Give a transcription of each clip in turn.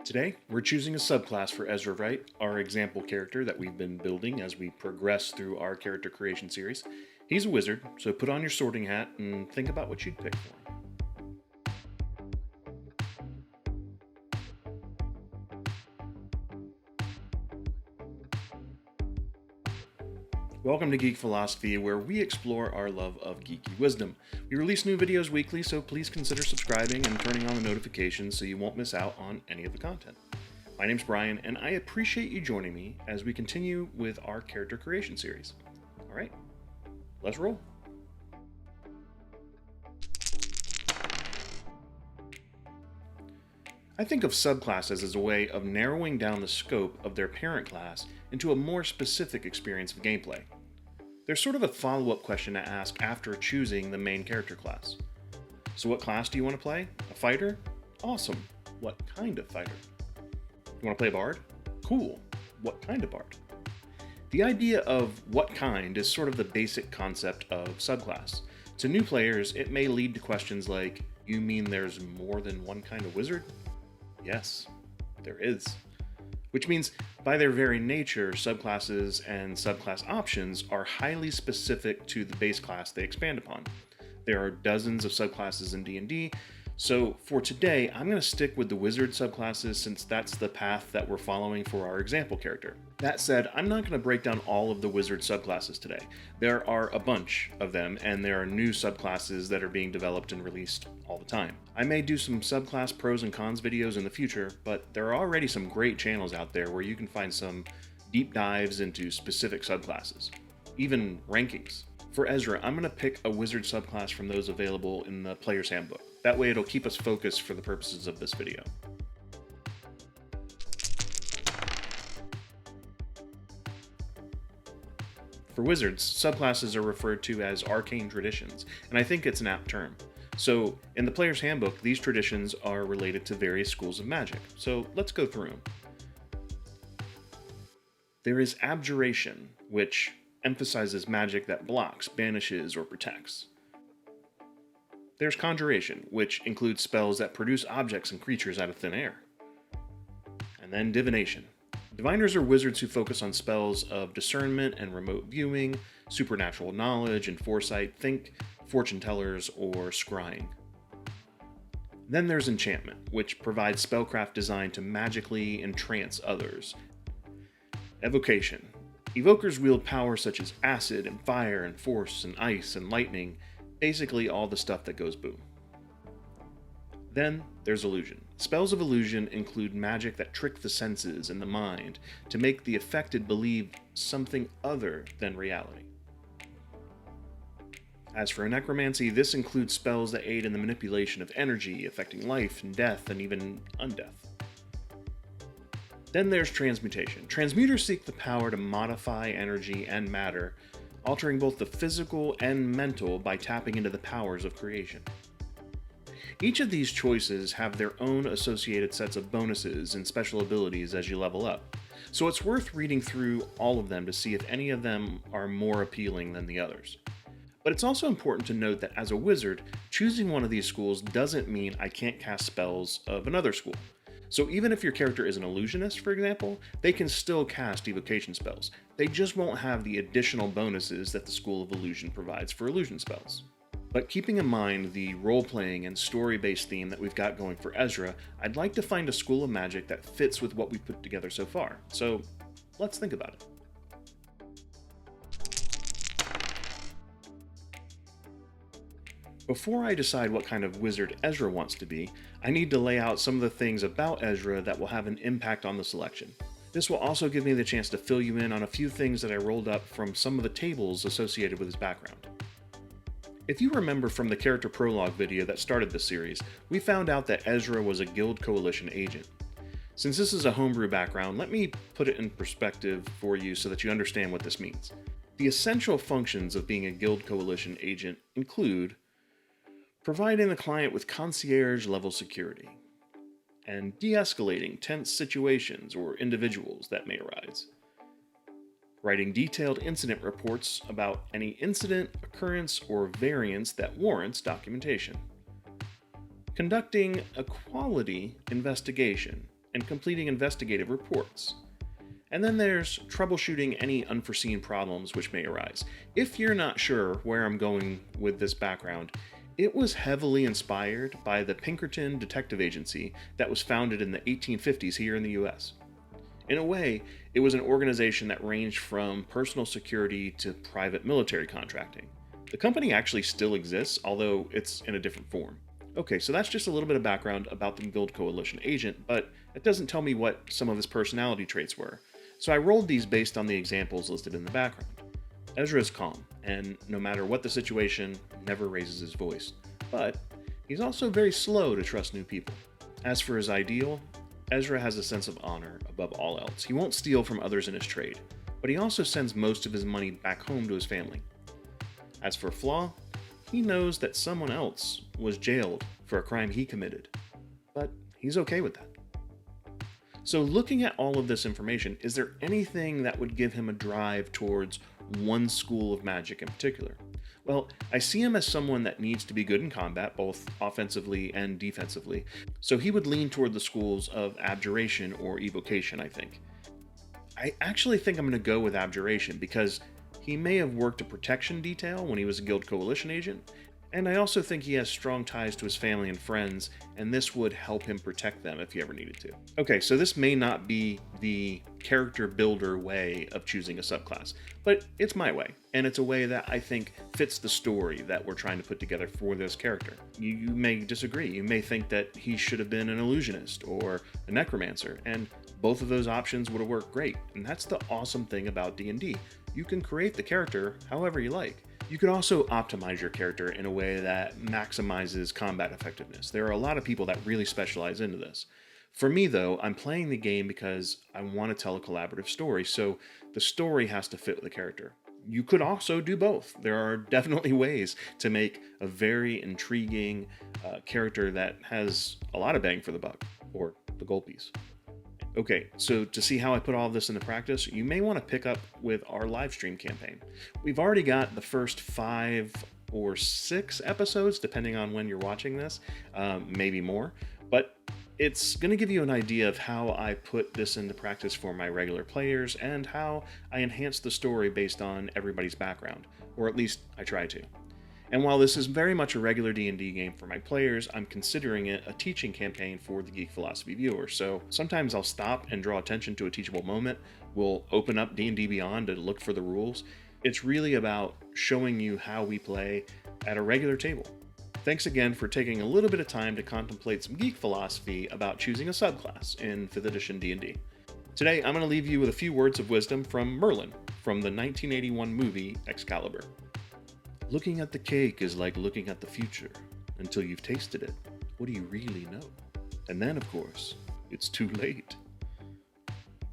Today, we're choosing a subclass for Ezra Wright, our example character that we've been building as we progress through our character creation series. He's a wizard, so put on your sorting hat and think about what you'd pick for him. Welcome to Geek Philosophy, where we explore our love of geeky wisdom. We release new videos weekly, so please consider subscribing and turning on the notifications so you won't miss out on any of the content. My name's Brian, and I appreciate you joining me as we continue with our character creation series. Alright, let's roll. I think of subclasses as a way of narrowing down the scope of their parent class into a more specific experience of gameplay. They're sort of a follow-up question to ask after choosing the main character class. So what class do you want to play? A fighter? Awesome. What kind of fighter? You want to play a bard? Cool. What kind of bard? The idea of what kind is sort of the basic concept of subclass. To new players, it may lead to questions like, you mean there's more than one kind of wizard? Yes, there is. Which means, by their very nature, subclasses and subclass options are highly specific to the base class they expand upon. There are dozens of subclasses in D&D, so for today, I'm going to stick with the wizard subclasses since that's the path that we're following for our example character. That said, I'm not going to break down all of the wizard subclasses today. There are a bunch of them, and there are new subclasses that are being developed and released all the time. I may do some subclass pros and cons videos in the future, but there are already some great channels out there where you can find some deep dives into specific subclasses, even rankings. For Ezra, I'm going to pick a wizard subclass from those available in the player's handbook. That way it'll keep us focused for the purposes of this video. For wizards, subclasses are referred to as Arcane Traditions, and I think it's an apt term. So, in the player's handbook, these traditions are related to various schools of magic, so let's go through them. There is Abjuration, which emphasizes magic that blocks, banishes, or protects. There's Conjuration, which includes spells that produce objects and creatures out of thin air. And then Divination. Diviners are wizards who focus on spells of discernment and remote viewing, supernatural knowledge and foresight, think fortune tellers or scrying. Then there's Enchantment, which provides spellcraft designed to magically entrance others. Evocation. Evokers wield powers such as acid and fire and force and ice and lightning, basically all the stuff that goes boom. Then there's Illusion. Spells of illusion include magic that trick the senses and the mind to make the affected believe something other than reality. As for necromancy, this includes spells that aid in the manipulation of energy, affecting life and death and even undeath. Then there's Transmutation. Transmuters seek the power to modify energy and matter, altering both the physical and mental by tapping into the powers of creation. Each of these choices have their own associated sets of bonuses and special abilities as you level up, so it's worth reading through all of them to see if any of them are more appealing than the others. But it's also important to note that as a wizard, choosing one of these schools doesn't mean I can't cast spells of another school. So even if your character is an illusionist, for example, they can still cast evocation spells. They just won't have the additional bonuses that the School of Illusion provides for illusion spells. But keeping in mind the role-playing and story-based theme that we've got going for Ezra, I'd like to find a school of magic that fits with what we've put together so far. So let's think about it. Before I decide what kind of wizard Ezra wants to be, I need to lay out some of the things about Ezra that will have an impact on the selection. This will also give me the chance to fill you in on a few things that I rolled up from some of the tables associated with his background. If you remember from the character prologue video that started this series, we found out that Ezra was a Guild Coalition agent. Since this is a homebrew background, let me put it in perspective for you so that you understand what this means. The essential functions of being a Guild Coalition agent include providing the client with concierge-level security, and de-escalating tense situations or individuals that may arise, writing detailed incident reports about any incident, occurrence, or variance that warrants documentation, conducting a quality investigation, and completing investigative reports. And then there's troubleshooting any unforeseen problems which may arise. If you're not sure where I'm going with this background, it was heavily inspired by the Pinkerton Detective Agency that was founded in the 1850s here in the US. In a way, it was an organization that ranged from personal security to private military contracting. The company actually still exists, although it's in a different form. Okay, so that's just a little bit of background about the Guild Coalition agent, but it doesn't tell me what some of his personality traits were. So I rolled these based on the examples listed in the background. Ezra is calm, and no matter what the situation, never raises his voice. But he's also very slow to trust new people. As for his ideal, Ezra has a sense of honor above all else. He won't steal from others in his trade, but he also sends most of his money back home to his family. As for Flaw, he knows that someone else was jailed for a crime he committed, but he's okay with that. So looking at all of this information, is there anything that would give him a drive towards one school of magic in particular? Well, I see him as someone that needs to be good in combat, both offensively and defensively, so he would lean toward the schools of Abjuration or Evocation, I think. I actually think I'm going to go with Abjuration because he may have worked a protection detail when he was a Guild Coalition agent, and I also think he has strong ties to his family and friends, and this would help him protect them if he ever needed to. Okay, so this may not be the character builder way of choosing a subclass, but it's my way, and it's a way that I think fits the story that we're trying to put together for this character. You may disagree. You may think that he should have been an illusionist or a necromancer, and both of those options would have worked great, and that's the awesome thing about D&D. You can create the character however you like. You could also optimize your character in a way that maximizes combat effectiveness. There are a lot of people that really specialize into this. For me, though, I'm playing the game because I want to tell a collaborative story, so the story has to fit with the character. You could also do both. There are definitely ways to make a very intriguing character that has a lot of bang for the buck, or the gold piece. Okay, so to see how I put all of this into practice, you may want to pick up with our live stream campaign. We've already got the first 5 or 6 episodes, depending on when you're watching this, maybe more, but it's going to give you an idea of how I put this into practice for my regular players and how I enhance the story based on everybody's background, or at least I try to. And while this is very much a regular D&D game for my players, I'm considering it a teaching campaign for the Geek Philosophy viewer. So sometimes I'll stop and draw attention to a teachable moment. We'll open up D&D Beyond to look for the rules. It's really about showing you how we play at a regular table. Thanks again for taking a little bit of time to contemplate some geek philosophy about choosing a subclass in 5th edition D&D. Today, I'm going to leave you with a few words of wisdom from Merlin, from the 1981 movie Excalibur. Looking at the cake is like looking at the future. Until you've tasted it, what do you really know? And then, of course, it's too late.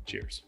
Cheers.